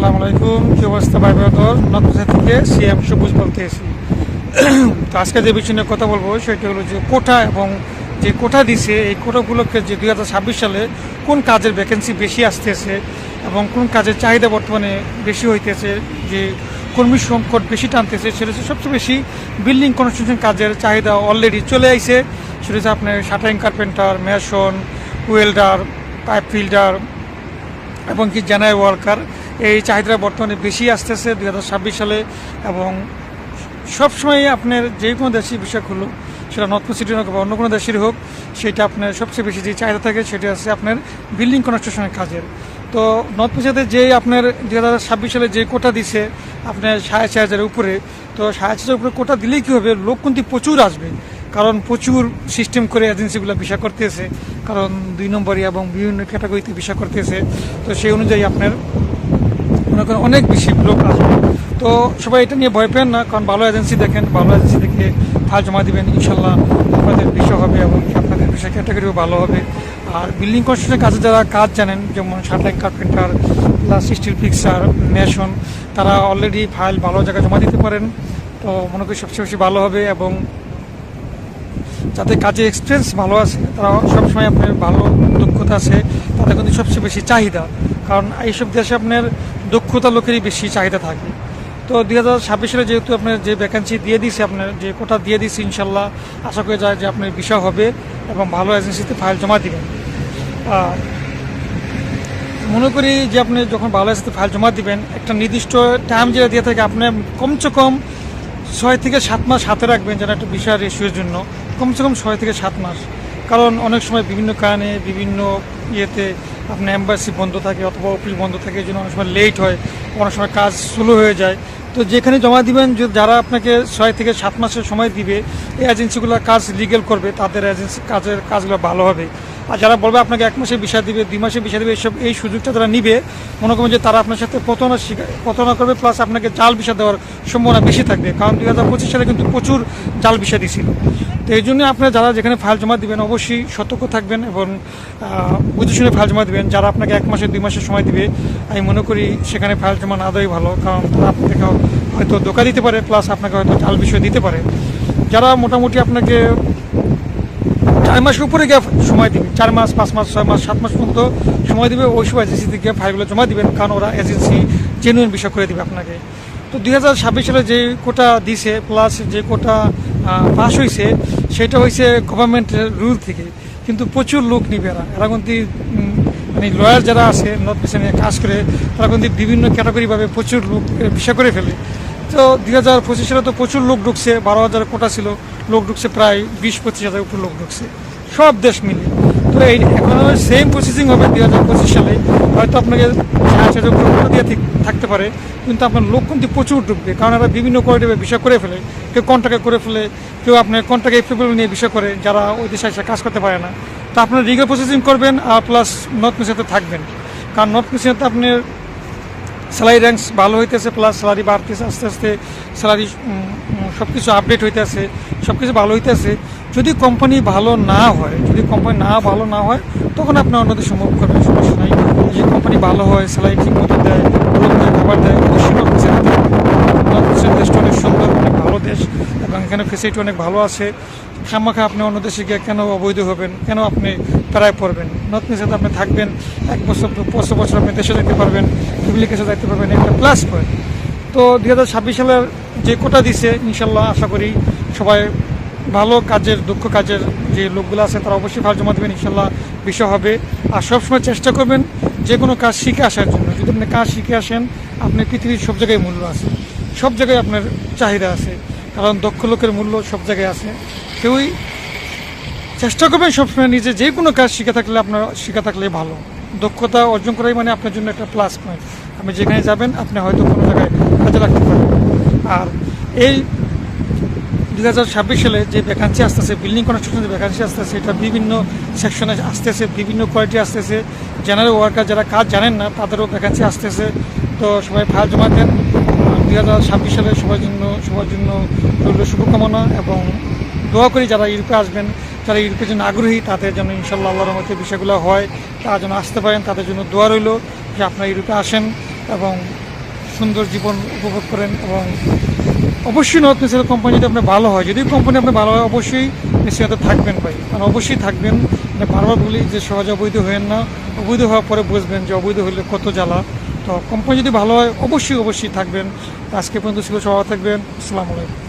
আসসালামু আলাইকুম। কি অবস্থা ভাই ব্রাদার? নতুন থেকে সিএম সবুজ বলতেছি। তো আজকে যে বিষয় নিয়ে কথা বলবো সেটা হলো যে কোটা এবং যে কোটা দিছে এই কোটাগুলোকে যে 2026 সালে কোন কাজের ভ্যাকেন্সি বেশি আসতেছে এবং কোন কাজের চাহিদা বর্তমানে বেশি হইতেছে, যে কর্মী সংকট বেশি টানতেছে, সেটা হচ্ছে সবচেয়ে বেশি বিল্ডিং কনস্ট্রাকশন কাজের চাহিদা অলরেডি চলে আইছে। সেটা হচ্ছে আপনার shuttering carpenter, mason, welder, pipe fielder এবং কি জেনারেল ওয়ার্কার। এই চাহিদা বর্তমানে বেশি আসতেছে 2026 সালে। এবং সবসময় আপনার যে কোনো দেশের বিষয় হলো, সেটা নর্থ সিটির হোক বা অন্য কোনো দেশের হোক, সেটা আপনার সবচেয়ে বেশি যে চাহিদা থাকে সেটা আছে আপনার বিল্ডিং কনস্ট্রাকশনের কাজের। তো নর্থ সিটিতে যে আপনার 2026 সালে যে কোটা দিছে আপনার 4,500 উপরে, তো 4,500 উপরে কোটা দিলেই কী হবে, লোক কিন্তু প্রচুর আসবে, কারণ প্রচুর সিস্টেম করে এজেন্সিগুলো ভিসা করতেছে, কারণ 2 নম্বরই এবং বিভিন্ন ক্যাটাগরিতে ভিসা করতেছে। তো সেই অনুযায়ী আপনার মনে করেন অনেক বেশি লোক আসবে। তো সবাই এটা নিয়ে ভয় পেন না, কারণ ভালো এজেন্সি দেখেন, ভালো এজেন্সি দেখে ফাইল জমা দেবেন, ইনশাল্লাহ আপনাদের বিষয় হবে এবং আপনাদের বিষয় ক্যাটাগরিও ভালো হবে। আর বিল্ডিং কনস্ট্রাকশনের কাজে যারা কাজ জানেন, যেমন shuttering carpenter plus still fixer, mason, তারা অলরেডি ফাইল ভালো জায়গায় জমা দিতে পারেন। তো মনে করি সবচেয়ে বেশি ভালো হবে। এবং যাদের কাজে এক্সপিরিয়েন্স ভালো আছে, তারা সবসময় আপনার ভালো দক্ষতা আছে, তাদের কিন্তু সবচেয়ে বেশি চাহিদা, কারণ এইসব দেশে আপনার দক্ষতা লোকেরই বেশি চাহিদা থাকে। তো 2026 সালে যেহেতু আপনার যে ভ্যাকেন্সি দিয়ে দিয়েছে, আপনার যে কোটা দিয়ে দিয়েছে, ইনশাল্লাহ আশা করে যায় যে আপনার বিষয় হবে এবং ভালো এজেন্সিতে ফাইল জমা দিবেন। মনে করি যে আপনি যখন ভালো এজেন্সিতে ফাইল জমা দিবেন, একটা নির্দিষ্ট টাইম যেটা দিয়ে থাকে, আপনার কমসে কম 6 থেকে 7 মাস হাতে রাখবেন যেন একটা বিষয় রেশিওর জন্য, কমসে কম 6 থেকে 7 মাস। কারণ অনেক সময় বিভিন্ন কারণে বিভিন্ন ইয়েতে আপনার এম্বাসি বন্ধ থাকে অথবা অফিস বন্ধ থাকে, এই জন্য অনেক সময় লেট হয়, অনেক সময় কাজ স্লো হয়ে যায়। তো যেখানে জমা দিবেন, যারা আপনাকে 6 থেকে 7 মাসের সময় দিবে, এই এজেন্সিগুলো কাজ লিগেল করবে, তাদের এজেন্সি কাজগুলো ভালো হবে। আর যারা বলবে আপনাকে 1 মাসে ভিসা দিবে, 2 মাসে ভিসা দিবে, এই সুযোগটা যারা নিবে, মনে করবেন যে তারা আপনার সাথে প্রতারণা করবে, প্লাস আপনাকে জাল ভিসা দেওয়ার সম্ভাবনা বেশি থাকবে। কারণ 2025 সালে কিন্তু প্রচুর জাল ভিসা দিয়েছিল। তো এই জন্য আপনারা যারা যেখানে ফাইল জমা দিবেন, অবশ্যই সতর্ক থাকবেন এবং বুঝে শুনে ফাইল জমা দিবেন। যারা আপনাকে 1 মাসে 2 মাসের সময় দিবে, আমি মনে করি সেখানে ফাইল জমা না দেওয়াই ভালো, কারণ তারা আপনাকে হয়তো ধোঁকা দিতে পারে, প্লাস আপনাকে হয়তো জাল বিষয় দিতে পারে। যারা মোটামুটি আপনাকে 4 মাসের উপরে গিয়ে সময় দিবে, 4 মাস, 5 মাস, 6 মাস, 7 মাস পর্যন্ত সময় দিবে, ওই সব এজেন্সিতে গিয়ে ফাইলগুলো জমা দিবেন, কারণ ওরা এজেন্সি জেনুইন বিষয় করে দিবে আপনাকে। তো 2026 সালে যে কোটা দিছে প্লাস যে কোটা পাস হয়েছে, সেটা হয়েছে গভর্নমেন্টের রুল থেকে, কিন্তু প্রচুর লোক নিবে। এরা কিন্তু মানে লয়ার যারা আছে নর্থ পিছনে কাজ করে, তারা কিন্তু বিভিন্ন ক্যাটাগরিভাবে প্রচুর লোক বিষয় করে ফেলে। তো 2025 সালে তো প্রচুর লোক ঢুকছে, 12,000 কোটা ছিল, লোক ঢুকছে প্রায় 20-25,000 উপর লোক ঢুকছে সব দেশ মিলে। তো এই এখন সেম প্রসেসিং হবে 2025 সালে, হয়তো আপনাকে 6,000 উপর কোটা দিয়ে থাকতে পারে, কিন্তু আপনার লোক কিন্তু প্রচুর ঢুকবে, কারণ এরা বিভিন্ন কোয়ালিটিতে বিষয় করে ফেলে, কেউ কন্ট্রাক্টে করে ফেলে, কেউ আপনার কন্ট্রাক্টে এফেবল নিয়ে বিষয় করে, যারা ওই দেশে এসে কাজ করতে পারে না। তো আপনার লিগাল প্রসেসিং করবেন আর প্লাস নর্থ মিশিয়াতে থাকবেন, কারণ নর্থ মিশিয়াতে আপনার স্যালারি র্যাঙ্কস ভালো হইতেছে, প্লাস স্যালারি বাড়তেছে আস্তে আস্তে, স্যালারি সব কিছু আপডেট হইতেছে, সব কিছু ভালো হইতেছে। যদি কোম্পানি ভালো না হয়, ভালো না হয়, তখন আপনি অন্যদের সম্ভব করবেন, সমস্যা নাই। যে কোম্পানি ভালো হয়, স্যালারি ঠিক মতো দেয়, ভালো মতো খাবার দেয়, অবশ্যই দেশটা অনেক সুন্দর, অনেক ভালো দেশ এবং এখানে ফেসিলিটি অনেক ভালো আছে। খামাখা আপনি অন্য দেশে গিয়ে কেন অবৈধ হবেন, কেন আপনি প্রায় পড়বেন? নর্থ মিশিয়াতে আপনি থাকবেন 1 বছর 5 বছর, আপনি দেশে যেতে পারবেন, ফ্যামিলি কাছে যাইতে পারবেন, একটা প্লাস পয়েন্ট। তো 2026 সালের যে কোটা দিছে, ইনশাল্লাহ আশা করি সবাই ভালো কাজের, দক্ষ কাজের যে লোকগুলো আছে, তারা অবশ্যই ফাইল জমা দেবেন, ইনশাল্লাহ বিষয় হবে। আর সবসময় চেষ্টা করবেন যে কোনো কাজ শিখে আসার জন্য। যদি আপনি কাজ শিখে আসেন, আপনার পৃথিবীর সব জায়গায় মূল্য আছে, সব জায়গায় আপনার চাহিদা আছে, কারণ দক্ষ লোকের মূল্য সব জায়গায় আছে। কেউই চেষ্টা করবেন সবসময় নিজে যে কোনো কাজ শিখে থাকলে ভালো। দক্ষতা অর্জন করাই মানে আপনার জন্য একটা প্লাস পয়েন্ট। আপনি যেখানে যাবেন, আপনি হয়তো কোনো জায়গায় কাজে লাগতে পারবেন। আর এই 2026 সালে যে ভ্যাকান্সি আসতেছে, বিল্ডিং কনস্ট্রাকশনের ভ্যাকান্সি আসতেছে, এটা বিভিন্ন সেকশনে আসতেছে, বিভিন্ন কোয়ালিটি আসতেছে। জেনারেল ওয়ার্কার যারা কাজ জানেন না, তাদেরও ভ্যাকান্সি আসতেছে। তো সবাই ফাইল জমা দেন। 2026 সালে সবার জন্য রইল শুভকামনা এবং দোয়া করি যারা ইউরোপে আসবেন, যারা ইউরোপের জন্য আগ্রহী, তাদের জন্য ইনশাল্লাহ আল্লাহর রহমতে বিষয়গুলো হয়, তারা যেন আসতে পারেন, তাদের জন্য দোয়া রইল যে আপনারা ইউরোপে আসেন এবং সুন্দর জীবন উপভোগ করেন। এবং অবশ্যই নর্থ মিসাইল কোম্পানি যদি আপনার ভালো হয়, যদি কোম্পানি আপনার ভালো হয়, অবশ্যই নিশ্চিত থাকবেন ভাই, মানে অবশ্যই থাকবেন। মানে বারবার বলি যে সহজে অবৈধ হয়েন না, অবৈধ হওয়ার পরে বুঝবেন যে অবৈধ হলে কত জ্বালা। তো কোম্পানি যদি ভালো হয়, অবশ্যই থাকবেন। আজকে পর্যন্ত ছিল, সবাই থাকবেন। আসসালামু আলাইকুম।